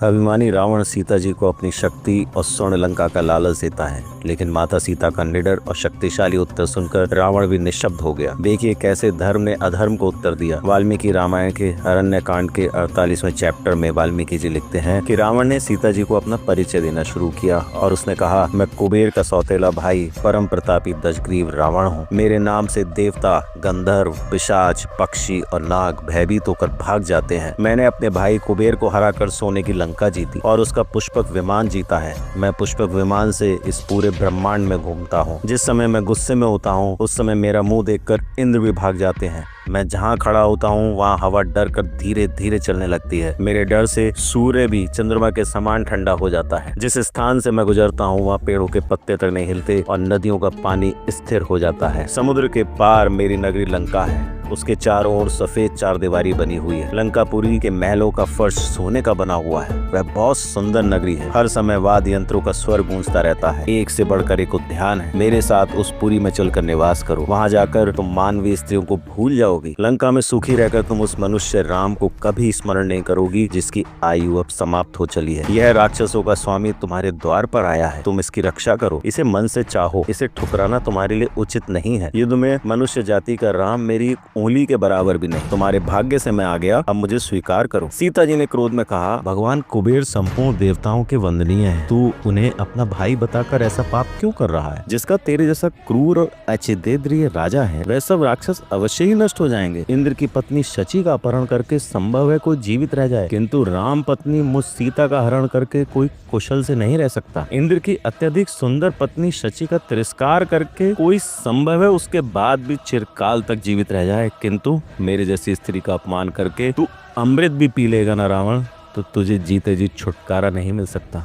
अभिमानी रावण सीता जी को अपनी शक्ति और स्वर्ण लंका का लालच देता है, लेकिन माता सीता का निडर और शक्तिशाली उत्तर सुनकर रावण भी निशब्द हो गया। देखिए कैसे धर्म ने अधर्म को उत्तर दिया। वाल्मीकि रामायण के अरण्य कांड के 48वें चैप्टर में वाल्मीकि जी लिखते हैं कि रावण ने सीता जी को अपना परिचय देना शुरू किया और उसने कहा, मैं कुबेर का सौतेला भाई परम प्रतापी दशग्रीव रावण हूँ। मेरे नाम से देवता, गंधर्व, पिशाच, पक्षी और नाग भयभीत होकर भाग जाते हैं। मैंने अपने भाई कुबेर को हराकर सोने की लंका जीती और उसका पुष्पक विमान जीता है। मैं पुष्पक विमान से इस पूरे ब्रह्मांड में घूमता हूँ। जिस समय मैं गुस्से में होता हूँ उस समय मेरा मुंह देखकर इंद्र भी भाग जाते हैं। मैं जहाँ खड़ा होता हूँ वहाँ हवा डर कर धीरे धीरे चलने लगती है। मेरे डर से सूर्य भी चंद्रमा के समान ठंडा हो जाता है। जिस स्थान से मैं गुजरता हूँ वहाँ पेड़ों के पत्ते तक नहीं हिलते और नदियों का पानी स्थिर हो जाता है। समुद्र के पार मेरी नगरी लंका है। उसके चारों ओर सफेद चारदीवारी बनी हुई है। लंकापुरी के महलों का फर्श सोने का बना हुआ है। वह बहुत सुंदर नगरी है। हर समय वाद्य यंत्रों का स्वर गूंजता रहता है। एक से बढ़कर एक उद्यान है। मेरे साथ उस पुरी में चलकर निवास करो। वहाँ जाकर तुम मानवीय स्त्रियों को भूल जाओगी। लंका में सुखी रहकर तुम उस मनुष्य राम को कभी स्मरण नहीं करोगी जिसकी आयु अब समाप्त हो चली है। यह राक्षसों का स्वामी तुम्हारे द्वार पर आया है। तुम इसकी रक्षा करो। इसे मन से चाहो। इसे ठुकराना तुम्हारे लिए उचित नहीं है। युद्ध में मनुष्य जाति का राम मेरी उंगली के बराबर भी नहीं। तुम्हारे भाग्य से मैं आ गया, अब मुझे स्वीकार करो। सीता जी ने क्रोध में कहा, भगवान कुबेर संपूर्ण देवताओं के वंदनीय है। तू उन्हें अपना भाई बताकर ऐसा पाप क्यों कर रहा है? जिसका तेरे जैसा क्रूर और अचिदेद्रिय राजा है वह सब राक्षस अवश्य ही नष्ट हो जाएंगे। इंद्र की पत्नी शची का अपहरण करके संभव है कोई जीवित रह जाए, किंतु राम पत्नी मुझ सीता का हरण करके कोई कुशल से नहीं रह सकता। इंद्र की अत्यधिक सुंदर पत्नी शची का तिरस्कार करके कोई संभव है उसके बाद भी चिरकाल तक जीवित रह जाए, किंतु मेरे जैसी स्त्री का अपमान करके तू अमृत भी पी लेगा ना रावण, तो तुझे जीते जी छुटकारा नहीं मिल सकता।